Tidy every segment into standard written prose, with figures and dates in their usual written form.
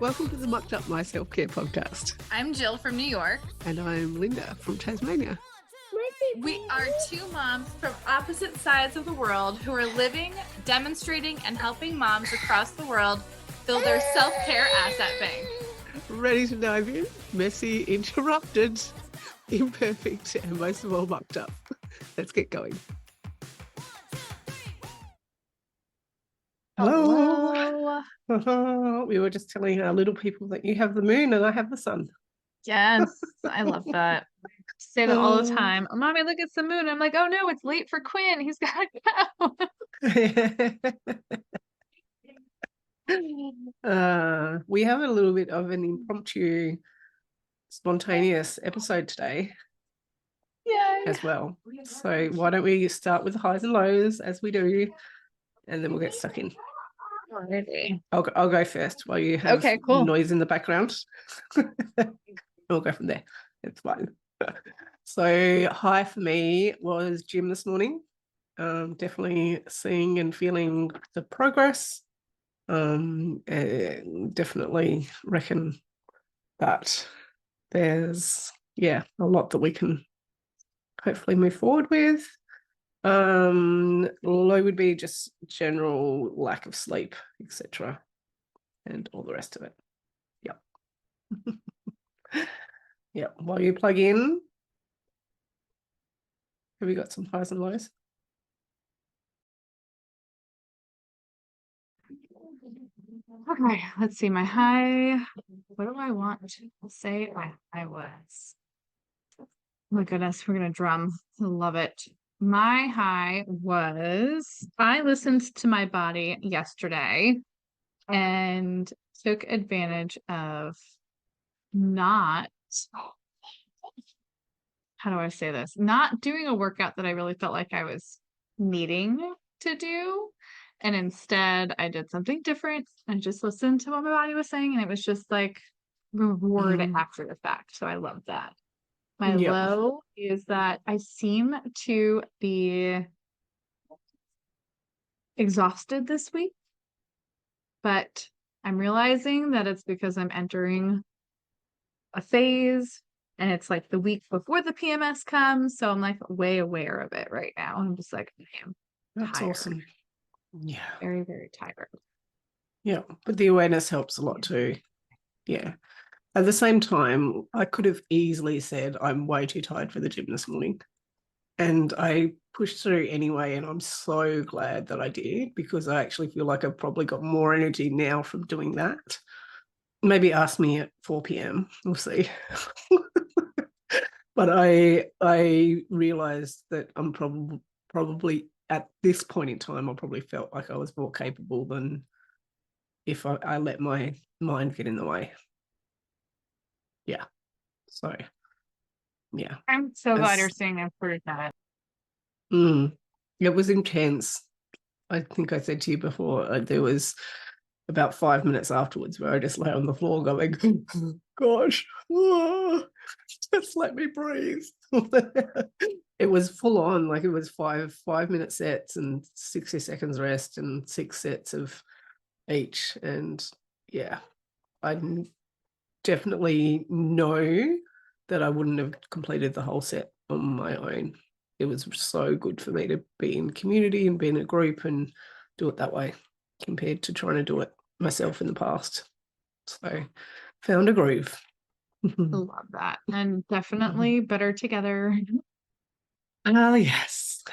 Welcome to the Mucked Up My Self-Care podcast. I'm Jill from New York. And I'm Linda from Tasmania. We are two moms from opposite sides of the world who are living, demonstrating, and helping moms across the world build their self-care asset bank. Ready to dive in? Messy, interrupted, imperfect, and most of all mucked up. Let's get going. Hello. We were just telling our little people that you have the moon and I have the sun. Yes, I love that. I say that all the time. Oh, Mommy, look, it's the moon. I'm like, oh no, it's late for Quinn. He's got to go. We have a little bit of an impromptu, spontaneous episode today. Yay. As well. So why don't we start with the highs and lows as we do, and then we'll get stuck in. Alrighty. I'll go first while you have noise in the background. We'll go from there. It's fine. So high for me was gym this morning. Definitely seeing and feeling the progress. And definitely reckon that there's a lot that we can hopefully move forward with. Low would be just general lack of sleep, etc., and all the rest of it. Yep. While you plug in, have you got some highs and lows? Okay, let's see. My high, what do I want to say my high was? Oh my goodness, we're gonna drum. I love it. My high was I listened to my body yesterday and took advantage of not, how do I say this? Not doing a workout that I really felt like I was needing to do. And instead I did something different and just listened to what my body was saying. And it was just like reward after the fact. So I love that. My low is that I seem to be exhausted this week, but I'm realizing that it's because I'm entering a phase and it's like the week before the PMS comes. So I'm like way aware of it right now. I'm just like, damn, that's tired. Awesome. Yeah. Very, very tired. Yeah. But the awareness helps a lot too. Yeah. At the same time, I could have easily said I'm way too tired for the gym this morning. And I pushed through anyway, and I'm so glad that I did, because I actually feel like I've probably got more energy now from doing that. Maybe ask me at 4 p.m. We'll see. But I realized that I'm probably at this point in time, I probably felt like I was more capable than if I let my mind get in the way. Yeah. So, yeah. I'm so glad you're saying that for that. It was intense. I think I said to you before, there was about 5 minutes afterwards where I just lay on the floor going, oh, gosh, just let me breathe. It was full on, like it was 5-minute sets and 60 seconds rest and 6 sets of each. And yeah, I definitely know that I wouldn't have completed the whole set on my own. It was so good for me to be in community and be in a group and do it that way compared to trying to do it myself in the past. So found a groove. Love that. And definitely better together. Oh, yes.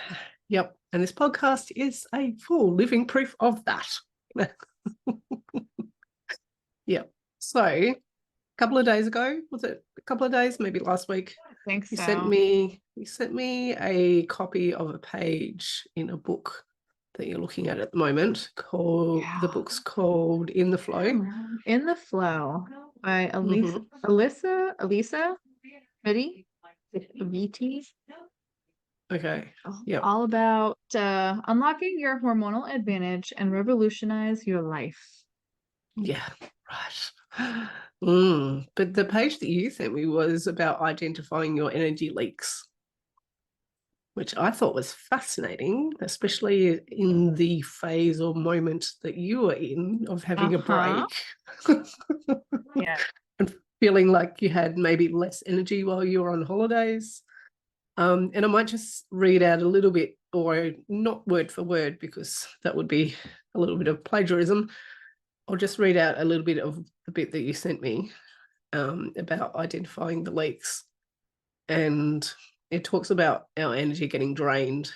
Yep. And this podcast is a full living proof of that. Yep. So a couple of days ago, was it a couple of days, maybe last week? I think so. You sent me a copy of a page in a book that you're looking at the moment called the book's called In the Flo. In the Flo by Alisa Vitti. Okay. Yeah. All about unlocking your hormonal advantage and revolutionize your life. Yeah, right. But the page that you sent me was about identifying your energy leaks. which I thought was fascinating, especially in the phase or moment that you were in of having a break. Yeah. And feeling like you had maybe less energy while you were on holidays. And I might just read out a little bit, or not word for word, because that would be a little bit of plagiarism. I'll just read out a little bit of the bit that you sent me about identifying the leaks. And it talks about our energy getting drained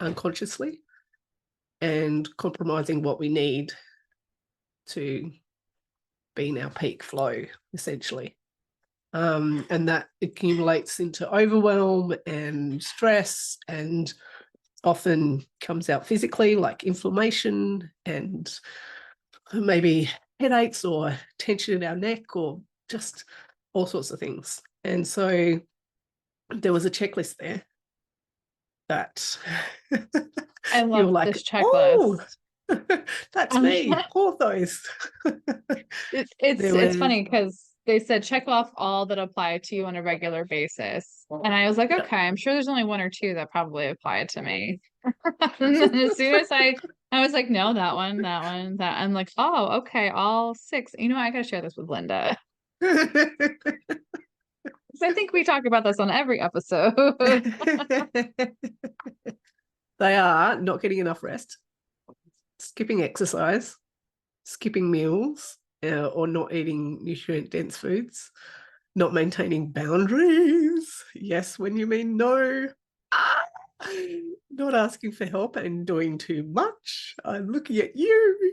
unconsciously and compromising what we need to be in our peak flow, essentially. And that accumulates into overwhelm and stress, and often comes out physically, like inflammation and maybe headaches or tension in our neck, or just all sorts of things. And so there was a checklist there that I you were love like, this checklist. oh, that's me, Porthos. It's funny because they said check off all that apply to you on a regular basis. And I was like, okay, I'm sure there's only one or two that probably apply to me. And then as soon as I was like, no, that one, that. I'm like, oh, okay, all 6. You know, I gotta share this with Linda. I think we talk about this on every episode. They are not getting enough rest, skipping exercise, skipping meals, or not eating nutrient-dense foods, not maintaining boundaries. Yes, when you mean no. Not asking for help and doing too much. I'm looking at you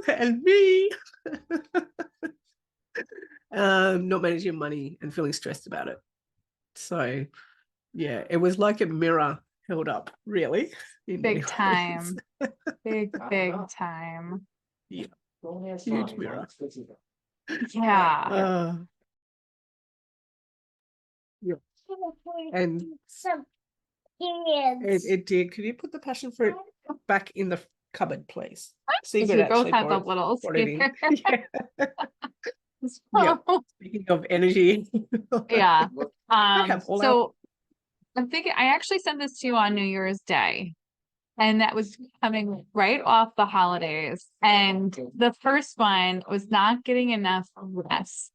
and me. Not managing money and feeling stressed about it. So, yeah, it was like a mirror held up, really. Big time. Big time. Yeah. Huge mirror. Yeah. Yeah. And it did. Can you put the passion fruit back in the cupboard, please? Because we both have the little speaker. Yeah. Speaking of energy. Yeah. So I'm thinking I actually sent this to you on New Year's Day. And that was coming right off the holidays. And the first one was not getting enough rest.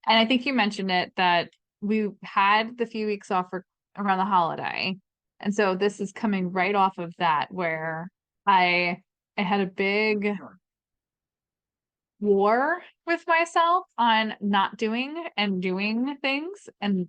And I think you mentioned it that we had the few weeks off around the holiday. And so this is coming right off of that, where I had a big war with myself on not doing and doing things. And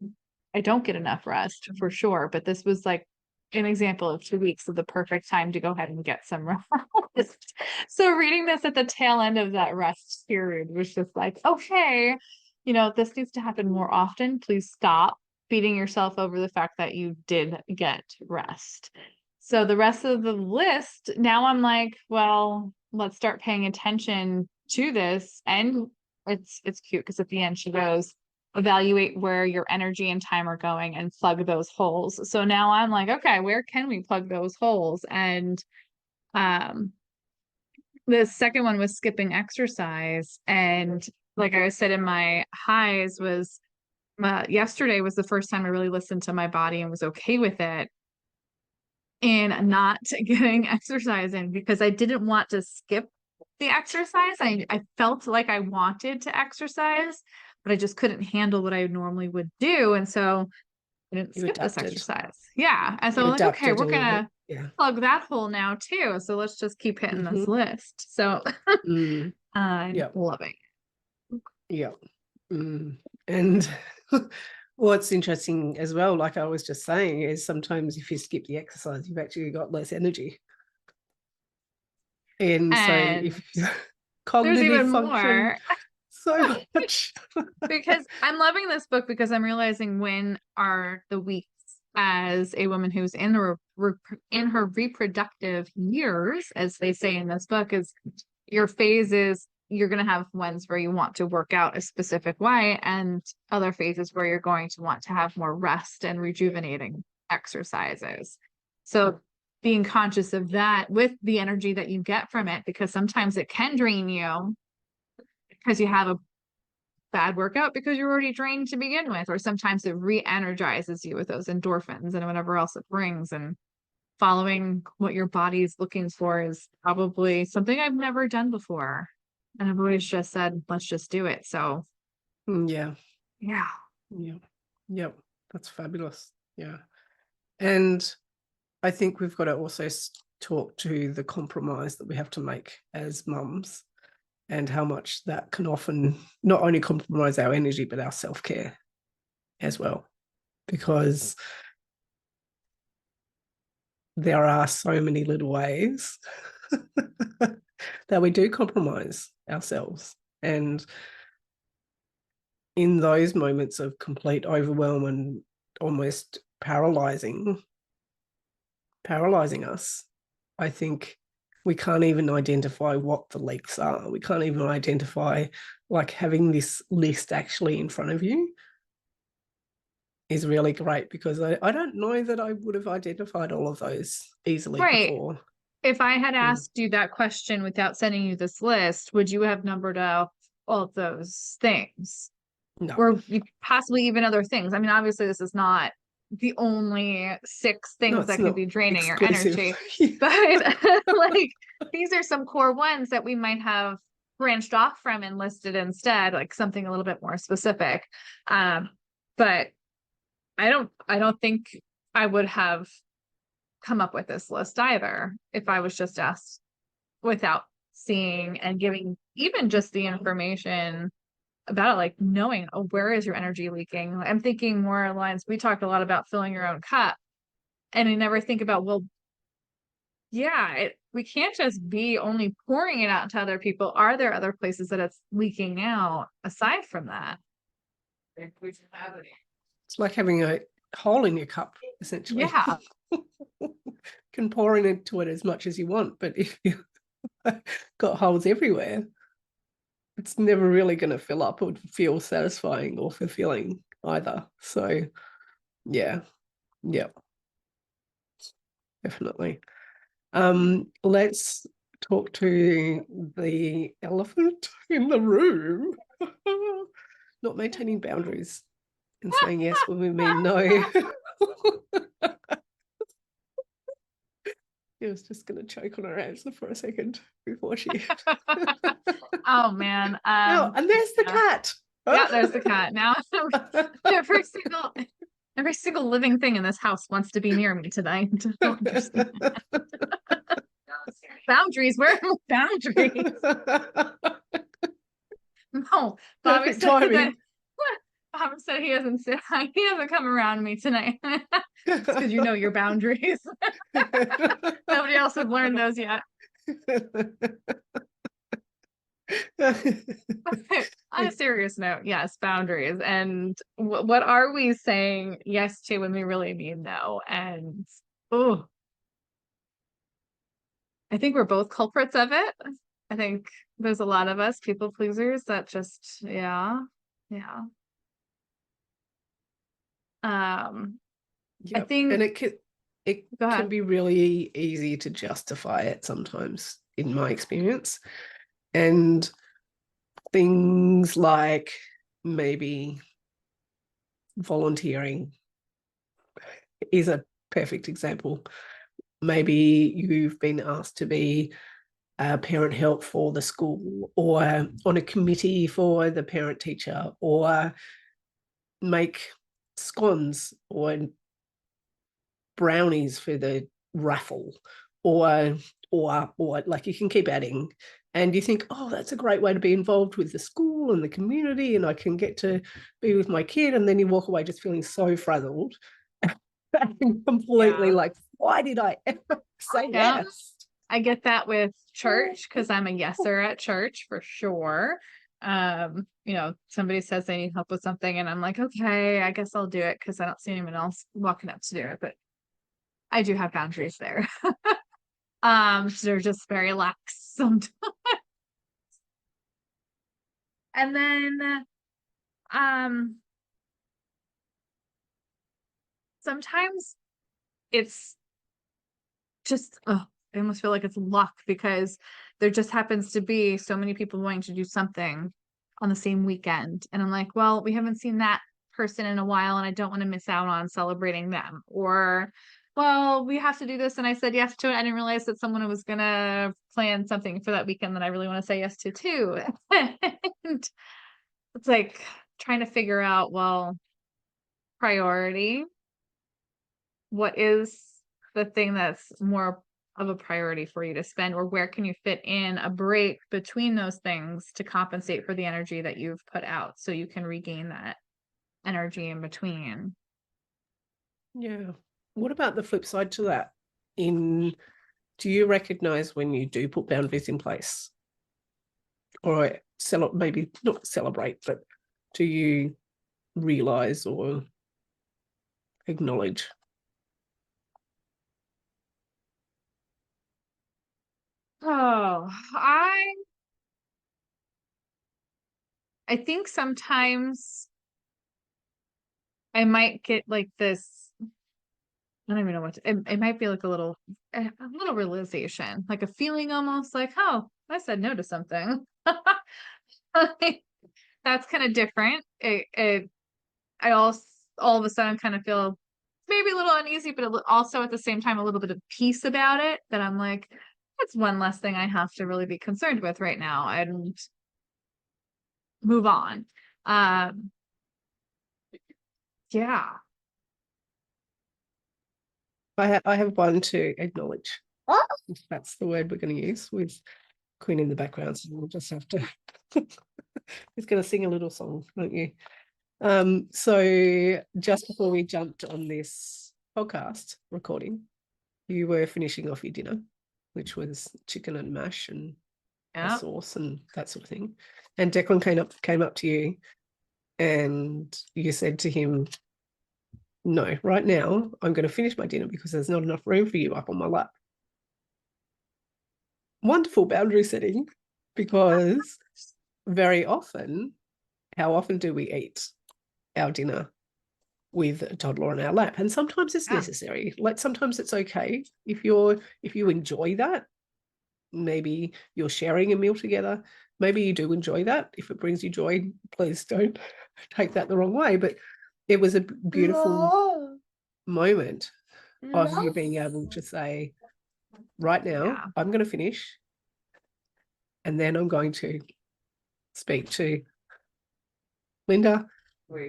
I don't get enough rest for sure. But this was like an example of 2 weeks of the perfect time to go ahead and get some rest. So reading this at the tail end of that rest period was just like, okay, you know, this needs to happen more often. Please stop beating yourself over the fact that you did get rest. So the rest of the list, now I'm like, well, let's start paying attention to this. And it's cute because at the end she goes, evaluate where your energy and time are going and plug those holes. So now I'm like, okay, where can we plug those holes? And the second one was skipping exercise. And like I said in my highs was yesterday was the first time I really listened to my body and was okay with it and not getting exercise in, because I didn't want to skip the exercise. I felt like I wanted to exercise, but I just couldn't handle what I normally would do. And so I didn't skip this exercise. Yeah. And so I'm like, okay, we're going to plug that hole now too. So let's just keep hitting this list. So I'm loving it. Yeah. And what's interesting as well, like I was just saying, is sometimes if you skip the exercise, you've actually got less energy. And so if cognitive function, more. So much. Because I'm loving this book because I'm realizing when are the weeks as a woman who's in her reproductive years, as they say in this book, is your phases. You're going to have ones where you want to work out a specific way and other phases where you're going to want to have more rest and rejuvenating exercises. So being conscious of that with the energy that you get from it, because sometimes it can drain you because you have bad workout because you're already drained to begin with, or sometimes it re-energizes you with those endorphins and whatever else it brings. And following what your body is looking for is probably something I've never done before. And I've always just said, let's just do it. So Yeah. yeah. Yeah. Yep. That's fabulous. Yeah. And I think we've got to also talk to the compromise that we have to make as mums, and how much that can often not only compromise our energy, but our self-care as well. Because there are so many little ways that we do compromise ourselves. And in those moments of complete overwhelm and almost paralyzing us, I think we can't even identify what the leaks are. We can't even identify, like, having this list actually in front of you is really great, because I don't know that I would have identified all of those easily Right. before. If I had asked you that question without sending you this list, would you have numbered out all of those things? No. Or possibly even other things? I mean, obviously, this is not the only 6 No, things it's that could not be draining your exclusive. energy, but like these are some core ones that we might have branched off from and listed instead, like something a little bit more specific. But I don't think I would have come up with this list either if I was just asked without seeing and giving even just the information about it, like knowing, oh, where is your energy leaking? I'm thinking more lines. We talked a lot about filling your own cup, and we never think about, well, yeah, we can't just be only pouring it out to other people. Are there other places that it's leaking out aside from that? It's like having a hole in your cup, essentially. Yeah. Can pour into it as much as you want, but if you got holes everywhere, it's never really going to fill up or feel satisfying or fulfilling either. So yeah, definitely. Let's talk to the elephant in the room. Not maintaining boundaries and saying yes when we mean no. I was just going to choke on her answer for a second before she. Oh man. Oh, and there's the cat. Yeah, there's the cat. Now every single living thing in this house wants to be near me tonight. Boundaries. Where are my boundaries? No, Bobby Perfect said that. timing. Bobby said he hasn't come around me tonight. It's because you know your boundaries. Nobody else has learned those yet. On a serious note, yes, boundaries. And what are we saying yes to when we really mean no? And oh, I think we're both culprits of it. I think there's a lot of us people pleasers that just, yeah. I Yep. think And it go can ahead. be really easy to justify it sometimes, in my experience. And things like maybe volunteering is a perfect example. Maybe you've been asked to be a parent help for the school, or on a committee for the parent teacher, or make scones or brownies for the raffle, or like, you can keep adding, and you think, oh, that's a great way to be involved with the school and the community, and I can get to be with my kid, and then you walk away just feeling so frazzled and completely like, why did I ever say yes? I get that with church because I'm a yeser at church for sure. Somebody says they need help with something and I'm like, okay, I guess I'll do it because I don't see anyone else walking up to do it. But I do have boundaries there. So they're just very lax sometimes. And then sometimes it's just I almost feel like it's luck because there just happens to be so many people wanting to do something on the same weekend. And I'm like, well, we haven't seen that person in a while and I don't want to miss out on celebrating them. Or, well, we have to do this. And I said yes to it. I didn't realize that someone was going to plan something for that weekend that I really want to say yes to too. And it's like trying to figure out, well, priority. What is the thing that's more of a priority for you to spend, or where can you fit in a break between those things to compensate for the energy that you've put out so you can regain that energy in between? Yeah. What about the flip side to that? Do you recognize when you do put boundaries in place, or maybe not celebrate, but do you realize or acknowledge? Oh, I think sometimes I might get like this, I don't even know it might be like a little realization, like a feeling almost like, oh, I said no to something. Like, that's kind of different. I also all of a sudden kind of feel maybe a little uneasy, but also at the same time a little bit of peace about it. That I'm like, that's one less thing I have to really be concerned with right now, and move on. Um, yeah. I have one to acknowledge. If that's the word we're going to use, with Queen in the background, so we'll just have to. He's going to sing a little song, won't you? So just before we jumped on this podcast recording, you were finishing off your dinner, which was chicken and mash and a Yeah. sauce and that sort of thing. And Declan came up to you, and you said to him, no, right now I'm going to finish my dinner because there's not enough room for you up on my lap. Wonderful boundary setting, because very often, how often do we eat our dinner with a toddler on our lap? And sometimes it's necessary. Like, sometimes it's okay if you enjoy that. Maybe you're sharing a meal together. Maybe you do enjoy that. If it brings you joy, please don't take that the wrong way. But it was a beautiful moment of you being able to say, right now, Yeah. I'm going to finish, and then I'm going to speak to Linda,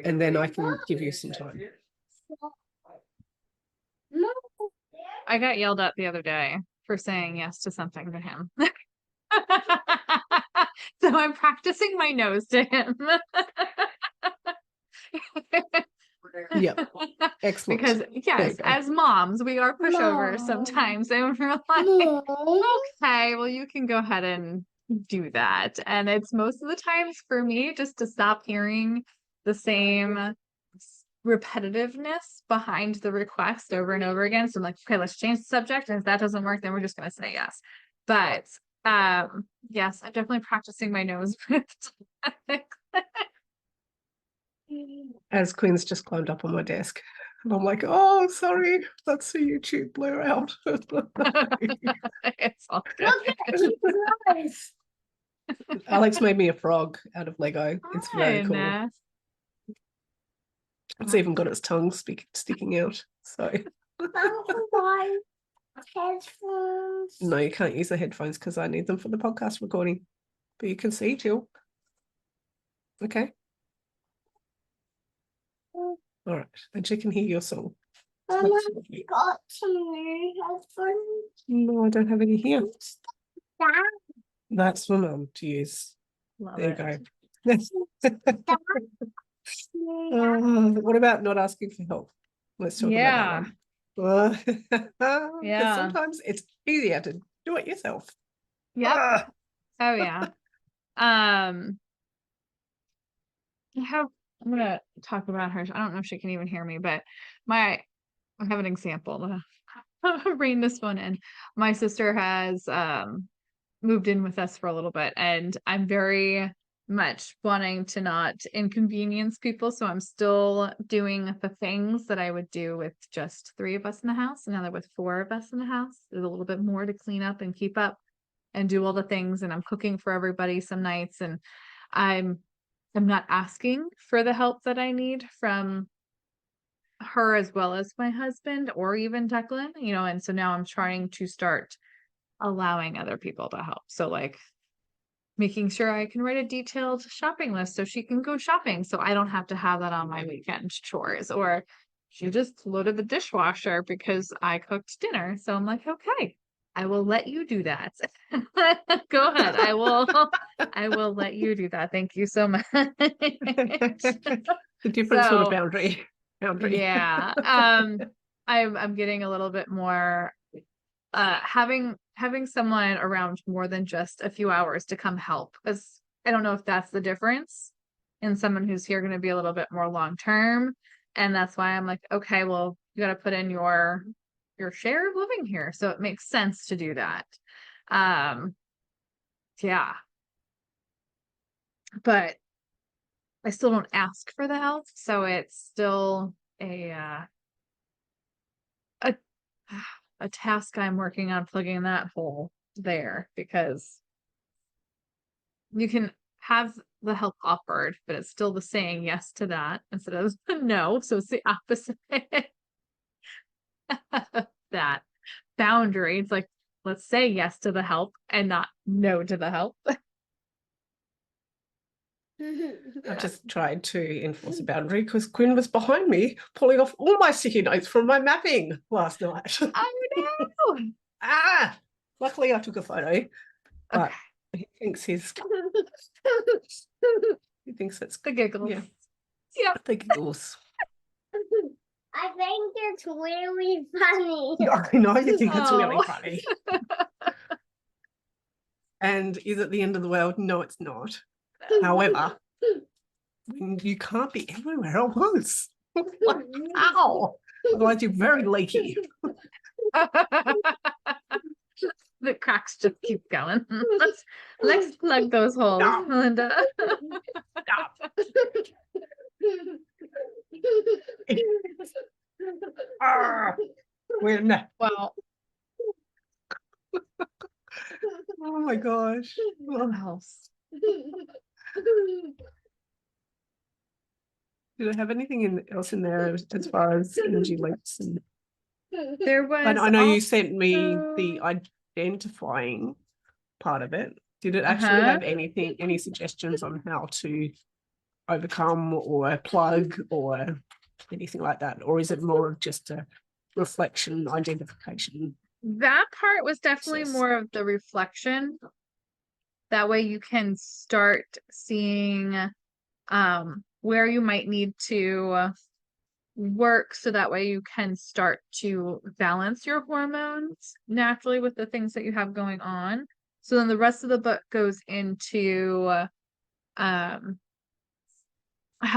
and then I can give you some time. I got yelled at the other day for saying yes to something to him. So I'm practicing my nose to him. Yeah, excellent. Because yes, as moms, we are pushovers sometimes, and we're like, okay, well, you can go ahead and do that. And it's most of the times for me just to stop hearing the same repetitiveness behind the request over and over again. So I'm like, okay, let's change the subject. And if that doesn't work, then we're just gonna say yes. But yes, I'm definitely practicing my nose. As Quinn's just climbed up on my desk, and I'm like, oh, sorry, that's the YouTube blur out. It's all good. Alex made me a frog out of Lego. It's very cool. It's even got its tongue sticking out. So Headphones. no, you can't use the headphones because I need them for the podcast recording. But you can see, Jill. Okay. All right, and she can hear your song. Mama, got some new headphones. No, I don't have any here. Dad, That's for Mum to use. Love There it. you go. What about not asking for help? Let's talk about that one. Because sometimes it's easier to do it yourself. Yep. Oh yeah. I'm gonna talk about her. I don't know if she can even hear me, but I have an example. Bring this one in. My sister has moved in with us for a little bit, and I'm very much wanting to not inconvenience people, so I'm still doing the things that I would do with just 3 of us in the house. Now that with 4 of us in the house, there's a little bit more to clean up and keep up and do all the things, and I'm cooking for everybody some nights, and I'm I'm not asking for the help that I need from her as well as my husband or even Declan, and so now I'm trying to start allowing other people to help. So like making sure I can write a detailed shopping list so she can go shopping so I don't have to have that on my weekend chores. Or she just loaded the dishwasher because I cooked dinner. So I'm like, okay, I will let you do that. Go ahead. I will let you do that. Thank you so much. A different sort of So boundary. yeah. I'm getting a little bit more having someone around more than just a few hours to come help, because I don't know if that's the difference in someone who's here going to be a little bit more long term. And that's why I'm like, okay, well, you got to put in your share of living here, so it makes sense to do that. Yeah, but I still don't ask for the help, so it's still a a task I'm working on plugging that hole there, because you can have the help offered, but it's still the saying yes to that instead of no. So it's the opposite of that boundary. It's like, let's say yes to the help and not no to the help. I just tried to enforce a boundary because Quinn was behind me pulling off all my sticky notes from my mapping last night. Oh no. Luckily I took a photo, but Okay. he thinks he thinks it's The giggles. Yeah. Yep. The giggles. I think it's really funny. I know you think it's really Oh. funny. And is it the end of the world? No, it's not. However, you can't be everywhere at once. Like, ow! Otherwise, you're very leaky. The cracks just keep going. Let's plug those holes, No. Melinda. Stop. When? Wow. Oh my gosh. What else? Did I have anything else in there as far as energy leaks? There was I know you sent me the identifying part of it. Did it actually have any suggestions on how to overcome or plug or anything like that? Or is it more of just a reflection, identification? That part was definitely Process. more of the reflection. That way you can start seeing where you might need to work, so that way you can start to balance your hormones naturally with the things that you have going on. So then the rest of the book goes into how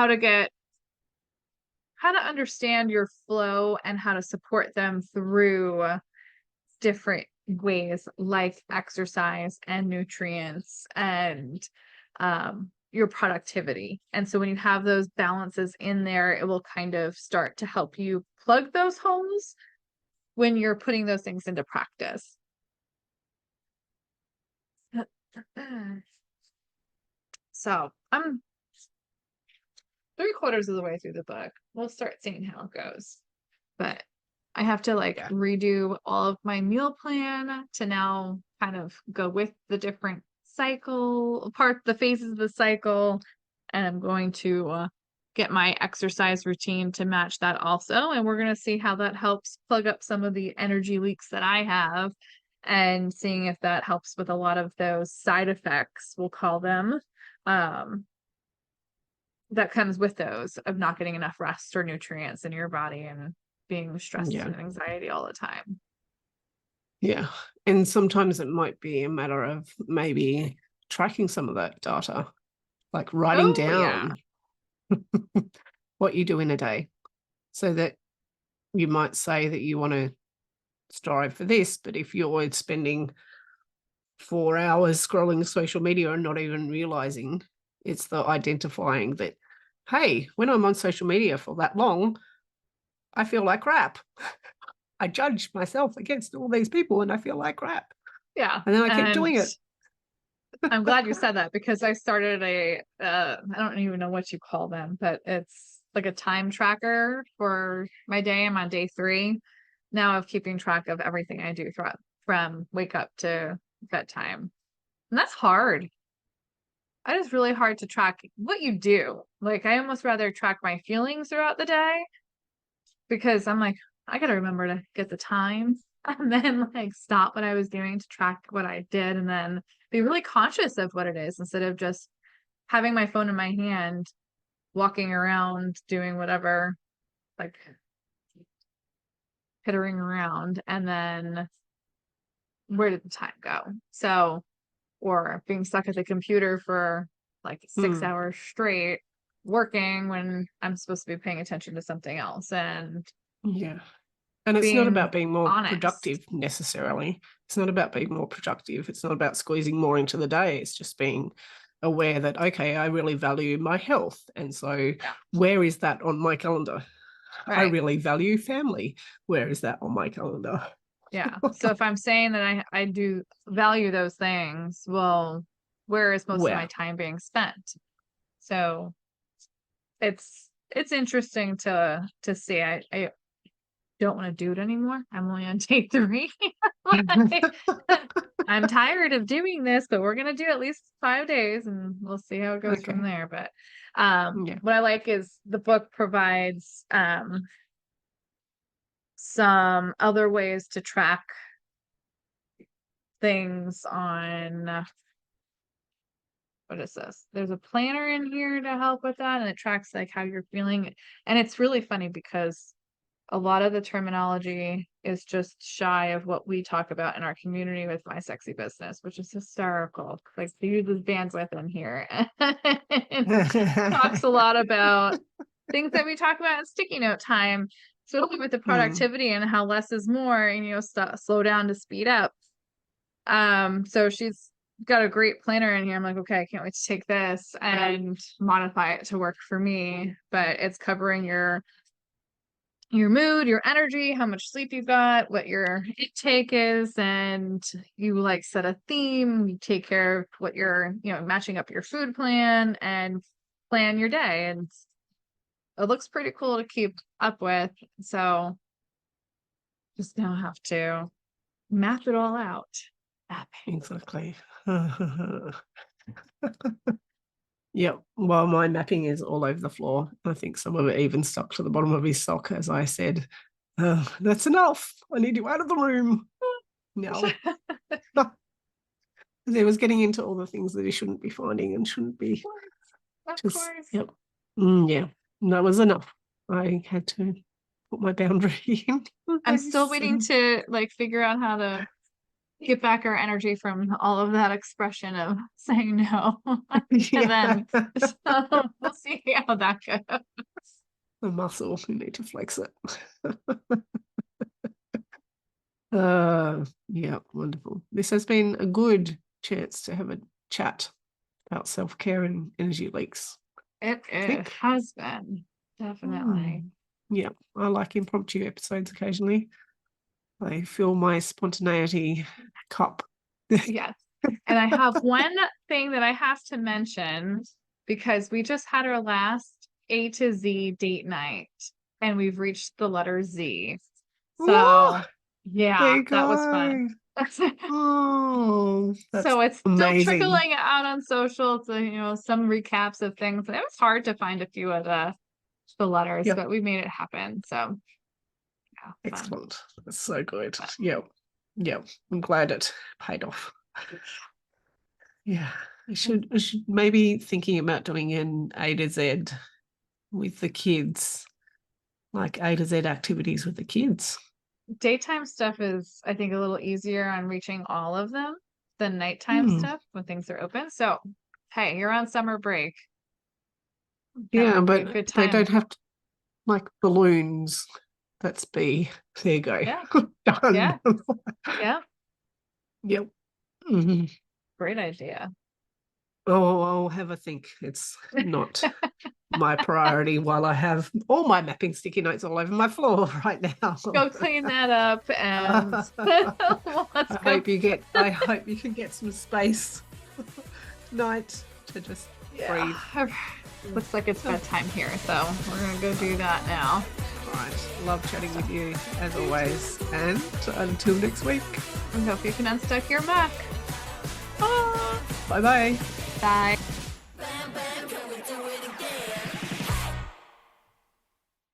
to understand your flow and how to support them through different ways, like exercise and nutrients and your productivity. And so when you have those balances in there, it will kind of start to help you plug those holes when you're putting those things into practice. So I'm 3/4 of the way through the book. We'll start seeing how it goes. But I have to redo all of my meal plan to now kind of go with the different the phases of the cycle. And I'm going to get my exercise routine to match that also. And we're going to see how that helps plug up some of the energy leaks that I have, and seeing if that helps with a lot of those side effects, we'll call them, that comes with those of not getting enough rest or nutrients in your body and being stressed and anxiety all the time. Yeah. And sometimes it might be a matter of maybe tracking some of that data, like writing down what you do in a day, so that you might say that you want to strive for this, but if you're spending 4 hours scrolling social media and not even realizing, it's the identifying that, hey, when I'm on social media for that long, I feel like crap. I judge myself against all these people and I feel like crap. Yeah. And then I keep doing it. I'm glad you said that because I started I don't even know what you call them, but it's like a time tracker for my day. I'm on day 3 now of keeping track of everything I do throughout from wake up to bedtime. And that's hard. It is really hard to track what you do. Like I almost rather track my feelings throughout the day because I'm like, I gotta remember to get the time and then like stop what I was doing to track what I did and then be really conscious of what it is instead of just having my phone in my hand, walking around, doing whatever, like pittering around, and then where did the time go? So, or being stuck at the computer for like 6 hours straight working when I'm supposed to be paying attention to something else and Yeah. And it's not being about being more honest. productive necessarily. It's not about being more productive. It's not about squeezing more into the day. It's just being aware that, okay, I really value my health. And so where is that on my calendar? I Right. really value family. Where is that on my calendar? Yeah. So if I'm saying that I do value those things, well, where is most of my Where? time being spent? So it's interesting to see. I don't want to do it anymore. I'm only on day 3. I'm tired of doing this, but we're gonna do at least 5 days and we'll see how it goes from Okay. there. But Yeah. what I like is the book provides some other ways to track things on what is this? There's a planner in here to help with that, and it tracks like how you're feeling. And it's really funny because a lot of the terminology is just shy of what we talk about in our community with My Sexy Business, which is hysterical. Like they use this bandwidth in here and talks a lot about things that we talk about in sticky note time, especially with the productivity and how less is more, and slow down to speed up. So she's got a great planner in here. I'm like, okay, I can't wait to take this and modify it to work for me. But it's covering your mood, your energy, how much sleep you've got, what your intake is, and you like set a theme, you take care of what you're, matching up your food plan and plan your day. And it looks pretty cool to keep up with. So just now have to map it all out. Exactly. Yep. Well, my mapping is all over the floor. I think some of it even stuck to the bottom of his sock, as I said. That's enough. I need you out of the room. No. He was getting into all the things that he shouldn't be finding and shouldn't be. Of course. Yep. Yeah. That was enough. I had to put my boundary in. I'm still waiting to like figure out how to get back our energy from all of that expression of saying no. And then so we'll see how that goes. The muscle, you need to flex it. Yeah, wonderful. This has been a good chance to have a chat about self-care and energy leaks. It has been, definitely. Yeah, I like impromptu episodes occasionally. I fill my spontaneity cup. Yes. And I have one thing that I have to mention because we just had our last A to Z date night and we've reached the letter Z. So Whoa, yeah, that was fun. Oh, So it's still amazing. trickling out on social to, some recaps of things. It was hard to find a few of the letters, but we made it happen. So yeah, excellent. That's so good. Yeah. Yeah. I'm glad it paid off. Yeah. I should maybe thinking about doing an A to Z with the kids, like A to Z activities with the kids. Daytime stuff is, I think, a little easier on reaching all of them than nighttime stuff when things are open. So, hey, you're on summer break. Yeah, but they don't have to, like balloons. That's B. There you go. Yeah. Done. Yeah. Yeah. Yep. Great idea. Oh, I'll have a think. It's not my priority while I have all my mapping sticky notes all over my floor right now. Go clean that up and I hope you can get some space. night to just breathe. Looks like it's bedtime here, so we're gonna go do that now. All right. Love chatting with you as always. And until next week. I hope you can unstuck your Mac. Bye bye. Bye. Bam, bam, can we do it again?